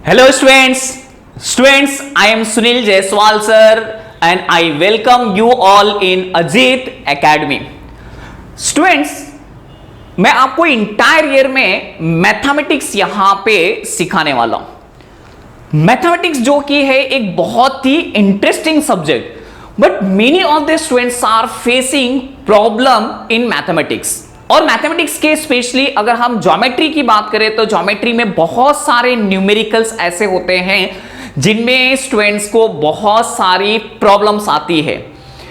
Hello students, I am Sunil Jaiswal sir and I welcome you all in Ajit Academy. Students, मैं आपको entire year में mathematics यहां पे सिखाने वाला हूं। मैथमेटिक्स जो कि है एक बहुत ही interesting subject, but many of the students are facing problem in mathematics. और मैथमेटिक्स के स्पेशली अगर हम ज्योमेट्री की बात करें तो ज्योमेट्री में बहुत सारे न्यूमेरिकल्स ऐसे होते हैं जिनमें स्टूडेंट्स को बहुत सारी प्रॉब्लम्स आती है।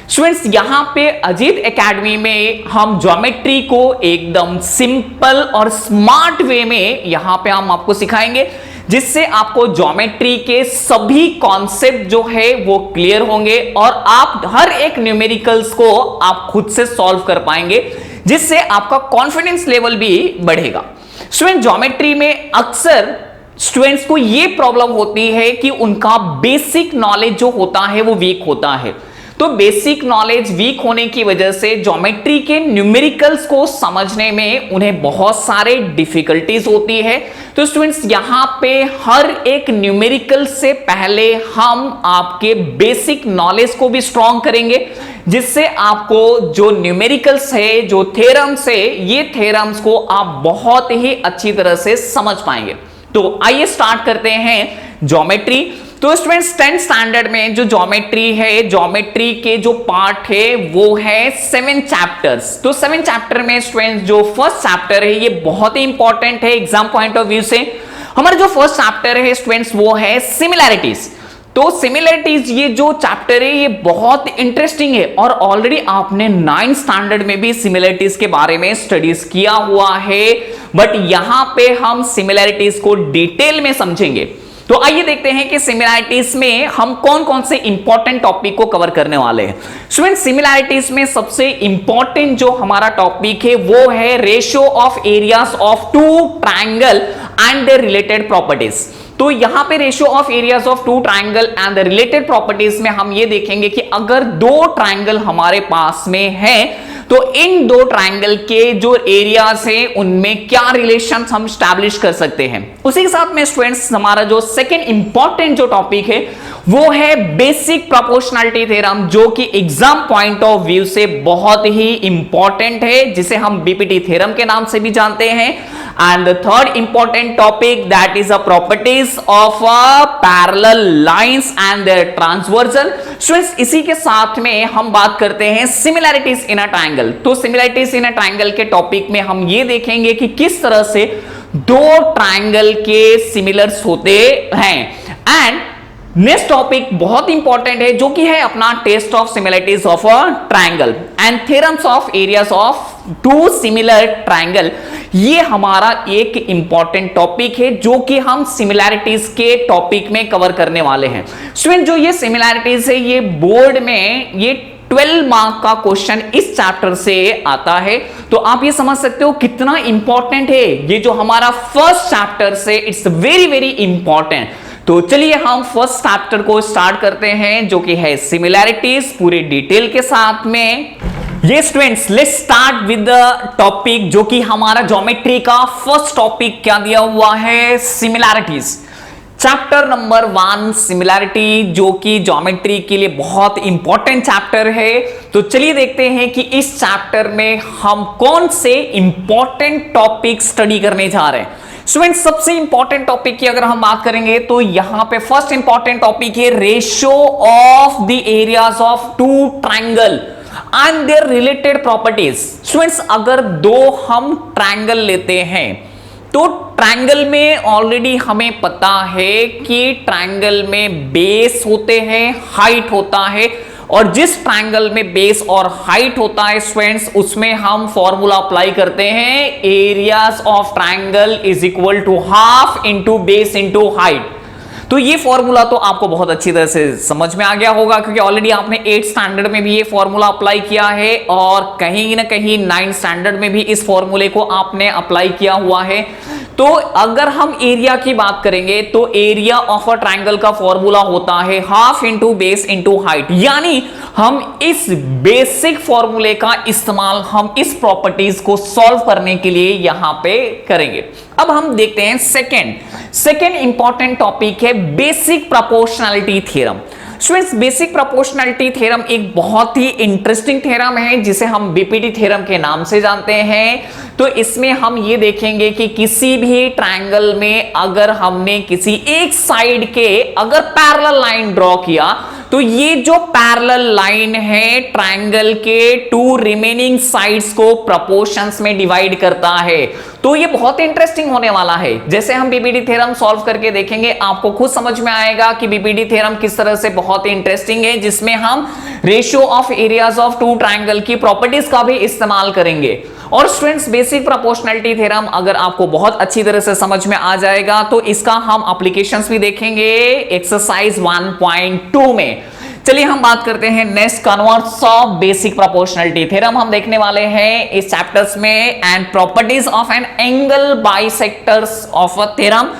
स्टूडेंट्स यहां पे अजीत एकेडमी में हम ज्योमेट्री को एकदम सिंपल और स्मार्ट वे में यहां पे हम आपको सिखाएंगे, जिससे आपको ज्योमेट्री के सभी कॉन्सेप्ट जो है वो क्लियर होंगे और आप हर एक न्यूमेरिकल्स को आप खुद से सॉल्व कर पाएंगे, जिससे आपका कॉन्फिडेंस लेवल भी बढ़ेगा। स्टूडेंट ज्योमेट्री में अक्सर स्टूडेंट्स को यह प्रॉब्लम होती है कि उनका बेसिक नॉलेज जो होता है वो वीक होता है। तो बेसिक नॉलेज वीक होने की वजह से ज्योमेट्री के न्यूमेरिकल्स को समझने में उन्हें बहुत सारे डिफिकल्टीज होती है। तो स्टूडेंट्स यहां पे हर एक न्यूमेरिकल से पहले हम आपके बेसिक नॉलेज को भी स्ट्रॉन्ग करेंगे, जिससे आपको जो न्यूमेरिकल्स है, जो थ्योरम्स है, ये थ्योरम्स को आप बहुत ही अच्छी तरह से समझ पाएंगे। तो आइए स्टार्ट करते हैं ज्योमेट्री। तो स्टूडेंट्स 10th स्टैंडर्ड में जो ज्योमेट्री है, ज्योमेट्री के जो पार्ट है वो है 7 चैप्टर्स। तो 7 चैप्टर में स्टूडेंट्स जो फर्स्ट चैप्टर है ये बहुत ही इंपॉर्टेंट है एग्जाम पॉइंट ऑफ व्यू से। हमारा जो फर्स्ट चैप्टर है स्टूडेंट्स वो है सिमिलैरिटीज। तो सिमिलैरिटीज ये जो चैप्टर है ये बहुत इंटरेस्टिंग है और ऑलरेडी आपने 9th स्टैंडर्ड में भी सिमिलैरिटीज के बारे में स्टडीज किया हुआ है, बट यहां पे हम सिमिलैरिटीज को डिटेल में समझेंगे। तो आइए देखते हैं कि सिमिलैरिटीज में हम कौन कौन से इंपॉर्टेंट टॉपिक को कवर करने वाले हैं। स्टूडेंट सिमिलैरिटीज में सबसे इंपॉर्टेंट जो हमारा टॉपिक है वो है ratio of areas of two triangle and their related properties. तो यहां पे ratio of areas of two triangle and the related properties में हम ये देखेंगे कि अगर दो ट्रायंगल हमारे पास में है तो इन दो ट्रायंगल के जो एरियाज हैं उनमें क्या रिलेशन हम स्टैब्लिश कर सकते हैं। उसी के साथ में स्टूडेंट्स हमारा जो सेकंड इंपॉर्टेंट जो टॉपिक है वो है बेसिक प्रोपोर्शनैलिटी थ्योरम, जो कि एग्जाम पॉइंट ऑफ व्यू से बहुत ही इंपॉर्टेंट है, जिसे हम बीपीटी थ्योरम के नाम से भी जानते हैं। And the third important topic that is a properties of parallel lines and their transversal. Students इसी के साथ में हम बात करते हैं सिमिलैरिटीज इन अ ट्रायंगल। तो सिमिलैरिटीज इन अ ट्रायंगल के टॉपिक में हम ये देखेंगे कि किस तरह से दो ट्रायंगल के सिमिलर्स होते हैं। एंड नेक्स्ट टॉपिक बहुत इंपॉर्टेंट है जो कि है अपना test of similarities of a triangle and theorems of areas of two similar triangle. ये हमारा एक इंपॉर्टेंट टॉपिक है जो कि हम सिमिलैरिटीज के टॉपिक में कवर करने वाले हैं। स्टूडेंट जो ये सिमिलैरिटीज है ये बोर्ड में ये 12 मार्क का क्वेश्चन इस चैप्टर से आता है। तो आप ये समझ सकते हो कितना इंपॉर्टेंट है ये जो हमारा फर्स्ट चैप्टर से, इट्स वेरी वेरी इंपॉर्टेंट। तो चलिए हम फर्स्ट चैप्टर को स्टार्ट करते हैं जो कि है सिमिलैरिटीज पूरे डिटेल के साथ में। ये students let's start with the topic जो कि हमारा ज्योमेट्री का फर्स्ट टॉपिक क्या दिया हुआ है, सिमिलैरिटीज। चैप्टर नंबर 1 सिमिलैरिटी, जो कि ज्योमेट्री के लिए बहुत इंपॉर्टेंट चैप्टर है। तो चलिए देखते हैं कि इस चैप्टर में हम कौन से इंपॉर्टेंट टॉपिक स्टडी करने जा रहे हैं। स्टूडेंट सबसे इंपॉर्टेंट टॉपिक की अगर हम बात करेंगे तो यहां पे फर्स्ट इंपॉर्टेंट टॉपिक है ratio of the areas of two triangle and their related properties. Students अगर दो हम ट्रायंगल लेते हैं तो ट्रायंगल में ऑलरेडी हमें पता है कि ट्रायंगल में बेस होते हैं, हाइट होता है, और जिस ट्रायंगल में बेस और हाइट होता है स्टूडेंट्स उसमें हम फॉर्मूला अप्लाई करते हैं, areas of triangle is equal to half into base into height. तो ये फॉर्मूला तो आपको बहुत अच्छी तरह से समझ में आ गया होगा क्योंकि ऑलरेडी आपने 8th स्टैंडर्ड में भी ये फॉर्मूला अप्लाई किया है और कहीं ना कहीं 9th स्टैंडर्ड में भी इस फॉर्मूले को आपने अप्लाई किया हुआ है। तो अगर हम एरिया की बात करेंगे तो एरिया ऑफ अ ट्रायंगल का फॉर्मूला होता है half into base into height, यानी हम इस बेसिक फॉर्मूले का इस्तेमाल हम इस प्रॉपर्टीज को सॉल्व करने के लिए यहां पे करेंगे। अब हम देखते हैं सेकेंड इंपॉर्टेंट टॉपिक है basic proportionality theorem. Students, basic proportionality theorem एक बहुत ही इंटरेस्टिंग थ्योरम है जिसे हम बीपीटी थ्योरम के नाम से जानते हैं। तो इसमें हम ये देखेंगे कि किसी भी ट्रायंगल में अगर हमने किसी एक साइड के अगर पैरेलल लाइन ड्रॉ किया तो ये जो पैरेलल लाइन है ट्रायंगल के टू रिमेनिंग साइड्स को प्रोपोर्शंस में डिवाइड करता है। तो ये बहुत इंटरेस्टिंग होने वाला है। जैसे हम बीपीटी थ्योरम सॉल्व करके देखेंगे आपको खुद समझ में आएगा कि बीपीटी थ्योरम किस तरह से बहुत ही इंटरेस्टिंग है, जिसमें हम ratio of areas of two triangle की प्रॉपर्टीज का भी इस्तेमाल करेंगे। और स्टूडेंट्स, बेसिक प्रोपोर्शनैलिटी थ्योरम अगर आपको बहुत अच्छी तरह से समझ में आ जाएगा तो इसका हम एप्लीकेशंस भी देखेंगे एक्सरसाइज 1.2 में। चलिए हम बात करते हैं next converts of basic proportionality theorem हम देखने वाले हैं इस चैप्टर्स में, and properties of an angle bisectors of a theorem.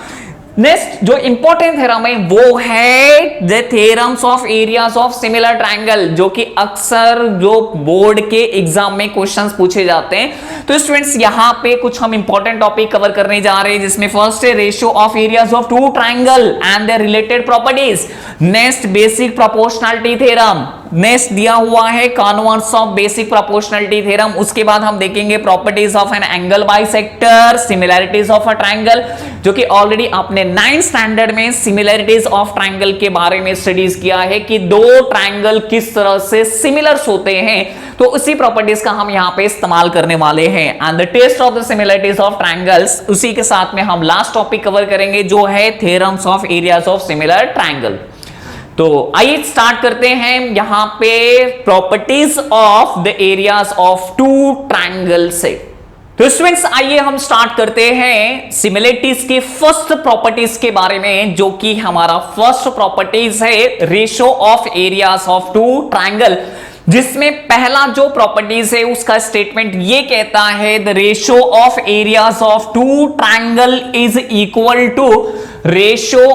Next जो इंपॉर्टेंट थ्योरम है वो है the theorems of areas of similar triangle, जो कि अक्सर जो बोर्ड के एग्जाम में क्वेश्चंस पूछे जाते हैं। तो स्टूडेंट्स, यहां पे कुछ हम इंपॉर्टेंट टॉपिक कवर करने जा रहे हैं, जिसमें फर्स्ट है ratio of areas of two triangle and their related properties. Next basic proportionality theorem. Next दिया हुआ है converse of basic proportionality theorem. उसके बाद हम देखेंगे properties of an angle bisector, similarities of a triangle, जो कि ऑलरेडी आपने 9th स्टैंडर्ड में सिमिलैरिटीज ऑफ ट्रायंगल के बारे में स्टडीज किया है कि दो ट्रायंगल किस तरह से सिमिलर्स होते हैं। तो उसी प्रॉपर्टीज का हम यहां पे इस्तेमाल करने वाले हैं, and the test of the similarities of triangles. उसी के साथ में हम लास्ट टॉपिक कवर करेंगे जो है theorems of areas of similar triangle. तो आइए स्टार्ट करते हैं यहां पे properties of the areas of two triangle से। तो स्टूडेंट्स, आइए हम स्टार्ट करते हैं सिमिलैरिटीज के फर्स्ट प्रॉपर्टीज के बारे में, जो कि हमारा फर्स्ट प्रॉपर्टीज है ratio of areas of two triangle, जिसमें पहला जो प्रॉपर्टीज है उसका स्टेटमेंट ये कहता है the ratio of areas of two triangle is equal to ratio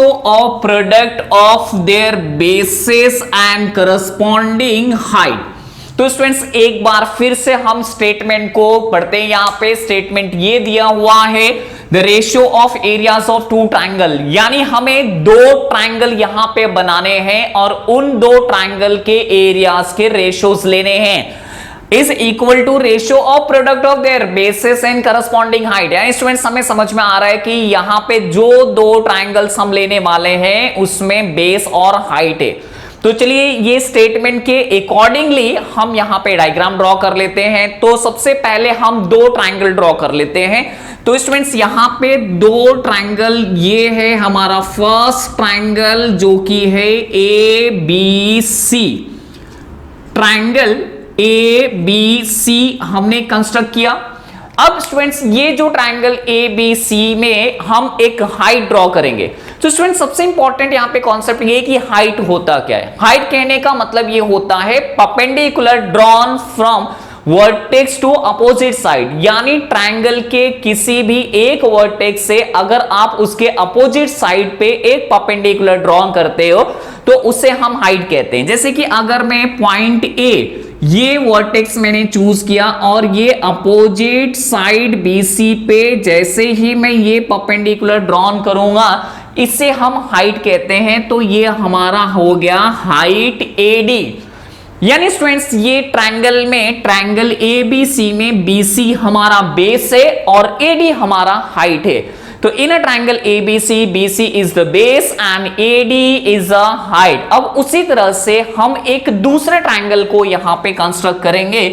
of product of their bases and corresponding height. तो स्टूडेंट्स, एक बार फिर से हम स्टेटमेंट को पढ़ते हैं। यहां पे स्टेटमेंट ये दिया हुआ है the ratio of areas of two triangle, यानी हमें दो ट्रायंगल यहां पे बनाने हैं और उन दो ट्रायंगल के एरियाज के रेशियोज लेने हैं, is equal to ratio of product of their bases and corresponding height. यानी स्टूडेंट्स, हमें समझ में आ रहा है कि यहां पे जो दो ट्रायंगल्स हम लेने वाले हैं उसमें बेस और हाइट है। तो चलिए ये स्टेटमेंट के अकॉर्डिंगली हम यहां पे डायग्राम ड्रॉ कर लेते हैं। तो सबसे पहले हम दो ट्रायंगल ड्रॉ कर लेते हैं। तो स्टूडेंट्स, यहां पे दो ट्रायंगल, ये है हमारा फर्स्ट ट्रायंगल जो कि है A B C. Triangle A B C हमने कंस्ट्रक्ट किया। अब स्टूडेंट्स, ये जो ट्रायंगल ए बी सी में हम एक हाइट ड्रॉ करेंगे। तो स्टूडेंट्स, सबसे इंपॉर्टेंट यहां पे कॉन्सेप्ट ये कि हाइट होता क्या है। हाइट कहने का मतलब ये होता है perpendicular drawn from vertex to opposite side, यानी ट्रायंगल के किसी भी एक वर्टेक्स से अगर आप उसके अपोजिट साइड पे एक परपेंडिकुलर ड्रॉ करते हो तो उसे हम हाइट कहते हैं। जैसे कि अगर मैं पॉइंट ए, ये वर्टेक्स मैंने चूज किया और ये अपोजिट साइड बीसी पे जैसे ही मैं ये परपेंडिकुलर ड्रॉ करूंगा, इसे हम हाइट कहते हैं। तो ये हमारा हो गया हाइट एडी। यानी स्टूडेंट्स, ये ट्रायंगल में ट्रायंगल एबीसी में बीसी हमारा बेस है और एडी हमारा हाइट है। तो in a triangle ABC, BC is the base and AD is a height. अब उसी तरह से हम एक दूसरे ट्रायंगल को यहां पे कंस्ट्रक्ट करेंगे।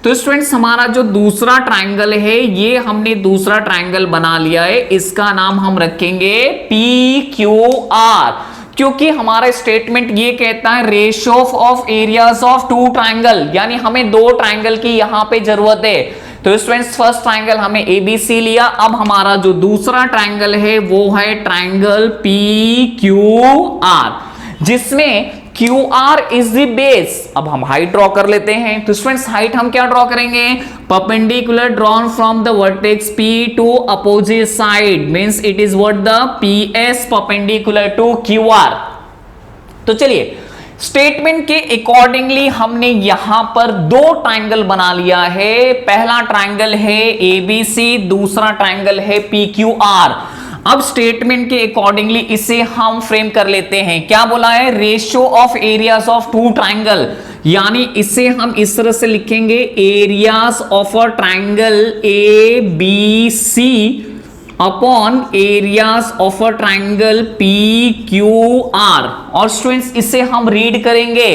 तो स्टूडेंट्स, हमारा जो दूसरा ट्रायंगल है, ये हमने दूसरा ट्रायंगल बना लिया है। इसका नाम हम रखेंगे पी क्यू आर, क्योंकि हमारा स्टेटमेंट ये कहता है ratio of areas of two triangle, यानी हमें दो ट्रायंगल की यहां पे जरूरत है। तो स्टूडेंट्स, फर्स्ट ट्रायंगल हमें एबीसी लिया। अब हमारा जो दूसरा ट्रायंगल है वो है ट्रायंगल पी क्यू आर, जिसमें Q R is the base. अब हम हाइट ड्रॉ कर लेते हैं। तो स्टूडेंट्स, हाइट हम क्या ड्रॉ करेंगे? Perpendicular drawn from the vertex P to opposite side, means it is what the PS perpendicular to Q R. तो चलिए स्टेटमेंट के अकॉर्डिंगली हमने यहां पर दो ट्रायंगल बना लिया है। पहला ट्रायंगल है एबीसी, दूसरा ट्रायंगल है पीक्यूआर। अब स्टेटमेंट के अकॉर्डिंगली इसे हम फ्रेम कर लेते हैं। क्या बोला है? Ratio of areas of two triangle, यानी इसे हम इस तरह से लिखेंगे, areas of a triangle A B C upon areas of a triangle P Q R. और स्टूडेंट्स इसे हम रीड करेंगे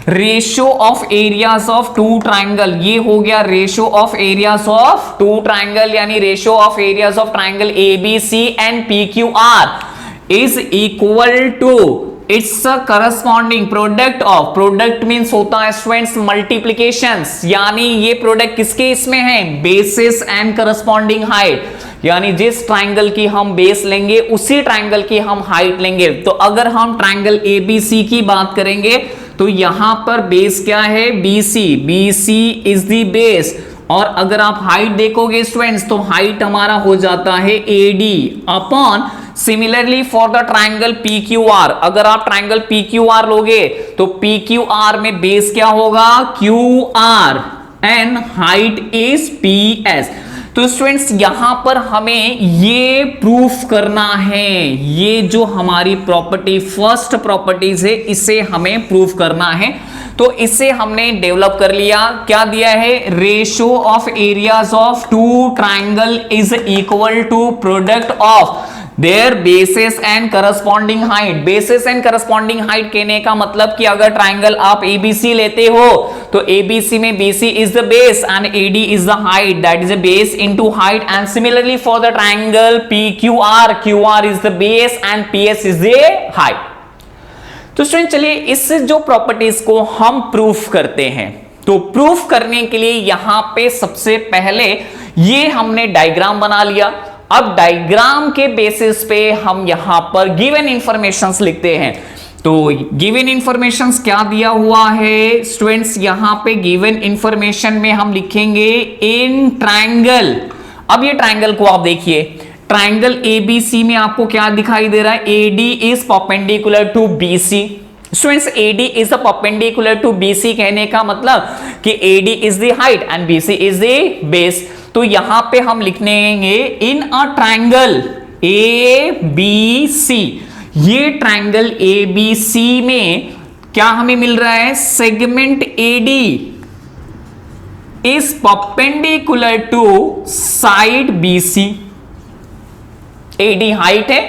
ratio of areas of two triangle. ये हो गया ratio of areas of two triangle, यानी ratio of areas of triangle A B C and P Q R is equal to it's corresponding product of, product means होता है students multiplications, यानी ये product किसके इसमें है? बेसिस एंड करस्पॉन्डिंग हाइट, यानी जिस ट्रायंगल की हम बेस लेंगे उसी ट्रायंगल की हम हाइट लेंगे। तो अगर हम ट्रायंगल एबीसी की बात करेंगे तो यहां पर बेस क्या है? BC, BC is the base. और अगर आप हाइट देखोगे स्टूडेंट्स तो हाइट हमारा हो जाता है AD upon, similarly for the triangle PQR, अगर आप ट्रायंगल पीक्यूआर लोगे तो पीक्यूआर में बेस क्या होगा? QR and height is PS. तो स्टूडेंट्स यहां पर हमें ये प्रूफ करना है, ये जो हमारी प्रॉपर्टी फर्स्ट प्रॉपर्टीज है इसे हमें प्रूफ करना है। तो इसे हमने डेवलप कर लिया। क्या दिया है? Ratio of areas of two triangle is equal to product of their bases and corresponding height. Bases and corresponding height कहने का मतलब कि अगर ट्रायंगल आप एबीसी लेते हो तो एबीसी में BC is the base and AD is the height, that is the base into height. And similarly for the triangle PQR, QR is the base and PS is the height. तो student चलिए इस जो properties को हम proof करते हैं, तो proof करने के लिए यहां पे सबसे पहले ये हमने डायग्राम बना लिया। अब डायग्राम के बेसिस पे हम यहां पर गिवन इंफॉर्मेशंस लिखते हैं। तो गिवन इंफॉर्मेशंस क्या दिया हुआ है स्टूडेंट्स? यहां पे गिवन इंफॉर्मेशन में हम लिखेंगे इन ट्रायंगल। अब ये ट्रायंगल को आप देखिए, ट्रायंगल एबीसी में आपको क्या दिखाई दे रहा है? AD is perpendicular to BC. Students AD is the perpendicular to BC कहने का मतलब कि AD is the height and BC is the base. तो यहां पे हम लिखेंगे इन अ ट्रायंगल ए बी सी। ये ट्रायंगल ए बी सी में क्या हमें मिल रहा है? Segment AD is perpendicular to side BC. AD height है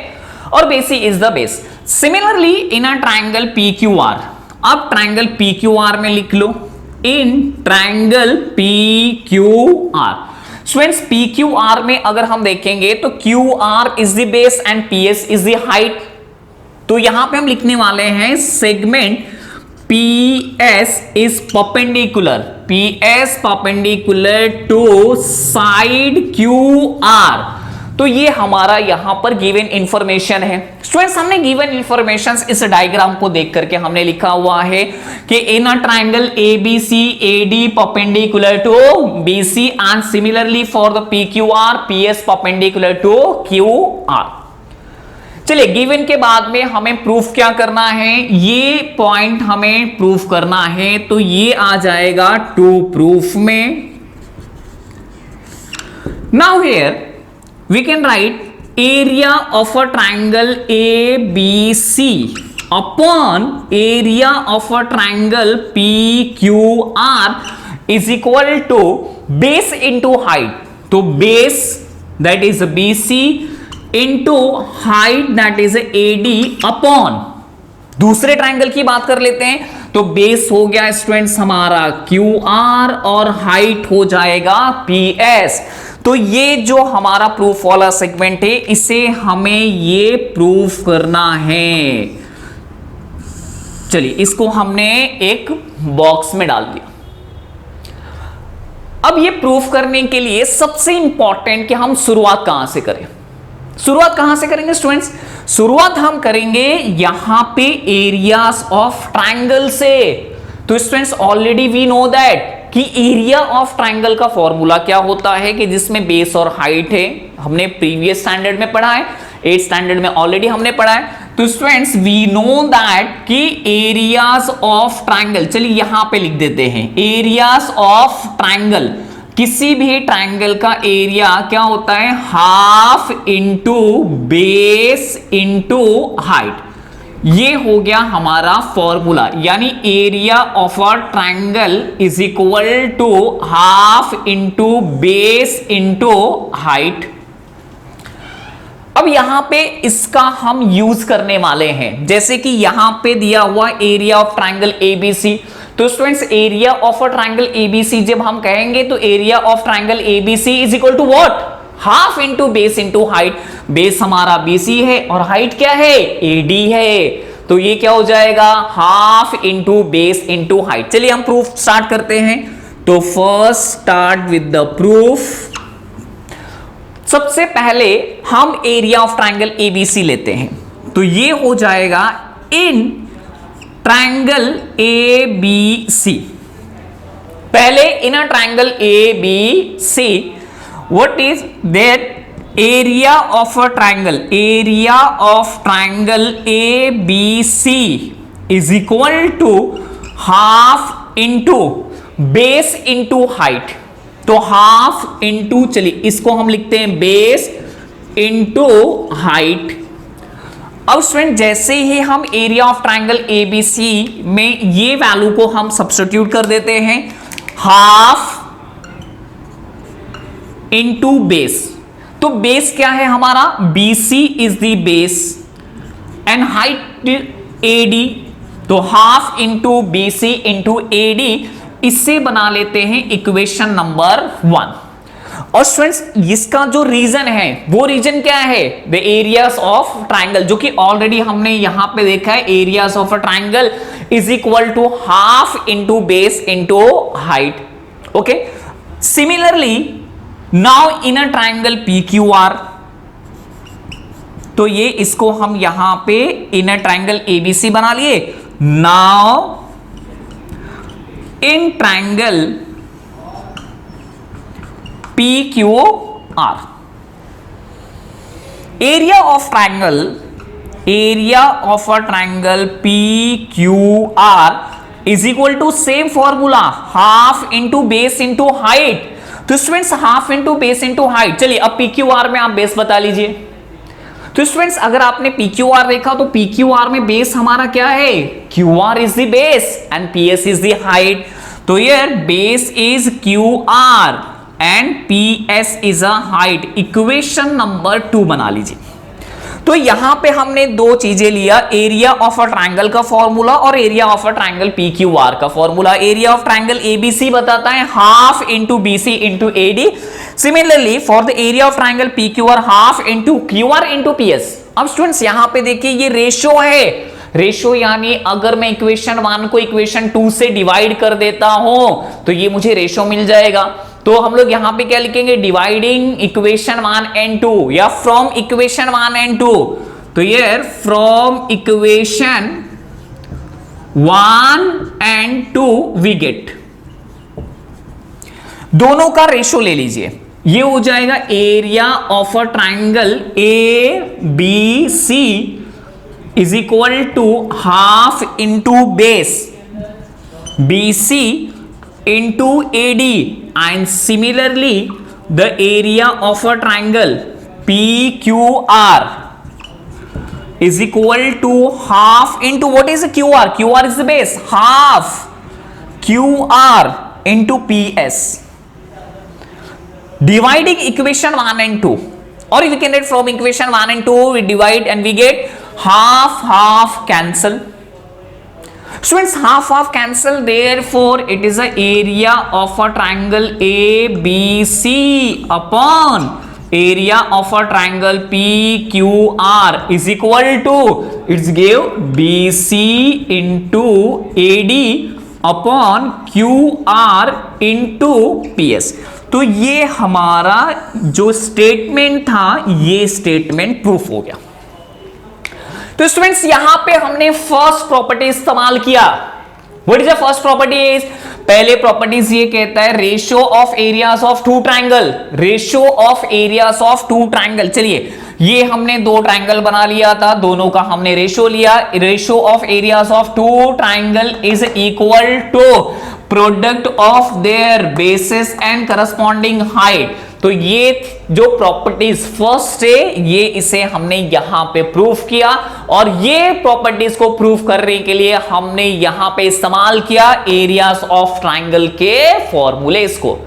और BC is the base. Similarly in a triangle PQR, अब ट्रायंगल पीक्यूआर में लिख लो in triangle PQR. Students PQR में अगर हम देखेंगे तो QR is the base and PS is the height. तो यहां पे हम लिखने वाले हैं segment PS is perpendicular, PS perpendicular to side QR. तो ये हमारा यहां पर गिवन इंफॉर्मेशन है। स्टूडेंट्स हमने गिवन इंफॉर्मेशन इस डायग्राम को देख करके हमने लिखा हुआ है कि in a triangle ABC AD perpendicular to BC and similarly for the PQR PS perpendicular to QR. चलिए गिवन के बाद में हमें प्रूफ क्या करना है? ये पॉइंट हमें प्रूफ करना है। तो ये आ जाएगा टू प्रूफ में। Now here we can write area of a triangle ABC upon area of a triangle PQR is equal to base into height. तो base that is BC into height that is AD upon, दूसरे triangle की बात कर लेते हैं तो base हो गया स्टूडेंट्स हमारा QR और हाइट हो जाएगा PS। तो ये जो हमारा प्रूफ वाला सेगमेंट है इसे हमें ये प्रूफ करना है। चलिए इसको हमने एक बॉक्स में डाल दिया। अब ये प्रूफ करने के लिए सबसे इंपॉर्टेंट कि हम शुरुआत कहां से करें। शुरुआत कहां से करेंगे स्टूडेंट्स? शुरुआत हम करेंगे यहां पे एरियाज ऑफ ट्रायंगल से। तो students already we know that कि एरिया ऑफ ट्रायंगल का फॉर्मूला क्या होता है कि जिसमें बेस और हाइट है। हमने प्रीवियस स्टैंडर्ड में पढ़ा है, 8th स्टैंडर्ड में ऑलरेडी हमने पढ़ा है। तो स्टूडेंट्स वी नो दैट कि एरियाज ऑफ ट्रायंगल, चलिए यहां पे लिख देते हैं एरियाज ऑफ ट्रायंगल, किसी भी ट्रायंगल का एरिया क्या होता है, half into base into height. ये हो गया हमारा फॉर्मूला, यानी area of a triangle is equal to half into base into height. अब यहां पे इसका हम यूज करने वाले हैं, जैसे कि यहां पे दिया हुआ एरिया ऑफ ट्रायंगल एबीसी। तो students area of a triangle ABC जब हम कहेंगे तो area of triangle ABC is equal to what, half into base into height. Base हमारा बीसी है और हाइट क्या है, एडी है, तो ये क्या हो जाएगा, half into base into height. चलिए हम प्रूफ स्टार्ट करते हैं। तो first start with the proof. सबसे पहले हम एरिया ऑफ ट्रायंगल एबीसी लेते हैं, तो ये हो जाएगा इन ट्रायंगल एबीसी। पहले in a triangle ABC what is that area of a triangle, area of triangle ABC is equal to half into base into height. तो हाफ इंटू, चलिए इसको हम लिखते हैं बेस इंटू हाइट। अब स्टूडेंट जैसे ही हम एरिया ऑफ ट्रायंगल एबीसी में ये वैल्यू को हम सब्स्टिट्यूट कर देते हैं, हाफ इंटू बेस, तो बेस क्या है हमारा, BC is the base and height AD, तो half into BC into AD, इससे बना लेते हैं इक्वेशन नंबर 1। और स्टूडेंट्स इसका जो रीजन है वो रीजन क्या है, द एरियाज ऑफ ट्रायंगल, जो कि ऑलरेडी हमने यहां पे देखा है, areas of a triangle is equal to half into base into height. Okay, similarly now in a triangle PQR, तो ये इसको हम यहां पे इन अ ट्रायंगल ABC बना लिए। Now in triangle PQR, area of triangle, area of a triangle PQR is equal to same formula, half into base into height. तो students half into base into height, चलिए अब PQR में आप base बता लीजिए। तो स्टूडेंट्स अगर आपने PQR देखा तो PQR में बेस हमारा क्या है, QR is the base and PS is the height. तो यार base is QR and PS is a height. Equation number 2 बना लीजिए। तो यहां पे हमने दो चीजें लिया, एरिया ऑफ अ ट्रायंगल का फॉर्मूला और area of a triangle PQR का formula. Area of triangle ABC बताता है half into BC into AD। Similarly for the area of triangle PQR half into QR into PS। अब students यहां पे देखिए ये रेशो है, रेशो यानी अगर मैं इक्वेशन 1 को इक्वेशन 2 से डिवाइड कर देता हूं तो ये मुझे रेशो मिल जाएगा। तो हम लोग यहां पे क्या लिखेंगे, डिवाइडिंग इक्वेशन 1 एंड 2 या फ्रॉम इक्वेशन 1 एंड 2। तो ये from equation 1 and 2 we get, दोनों का रेशो ले लीजिए, ये हो जाएगा area of a triangle ABC is equal to half into base BC into AD, and similarly the area of a triangle PQR is equal to half into, what is the QR, QR is the base, half QR into PS. Dividing equation 1 and 2, or we can get from equation 1 and 2 we divide and we get half cancel. Students half cancel, therefore it is the area of a triangle ABC upon area of a triangle PQR is equal to, it's give BC into AD upon QR into PS। तो ये हमारा जो statement था ये statement proof हो गया। तो students यहां पे हमने फर्स्ट प्रॉपर्टी इस्तेमाल किया। What is the first properties, पहले प्रॉपर्टीज ये कहता है ratio of areas of two triangle, ratio of areas of two triangle. चलिए ये हमने दो ट्राइंगल बना लिया था, दोनों का हमने रेशो लिया, ratio of areas of two triangle is equal to product of their bases and corresponding height. तो ये जो प्रॉपर्टीज फर्स्ट है, ये इसे हमने यहां पे प्रूफ किया, और ये प्रॉपर्टीज को प्रूफ करने के लिए हमने यहां पे इस्तेमाल किया एरियाज ऑफ ट्राइंगल के फॉर्मूलेस को।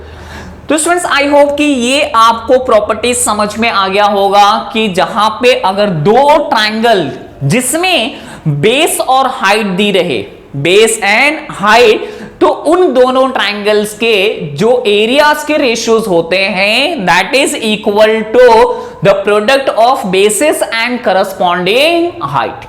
तो स्टूडेंट्स, आई होप कि ये आपको प्रॉपर्टीज समझ में आ गया होगा कि जहां पे अगर दो ट्राइंगल जिसमें बेस और हाइट दी रहे, बेस एंड हाइट, तो उन दोनों ट्राइंगल्स के जो एरियाज के रेशियोज होते हैं that is equal to the product of bases and corresponding height.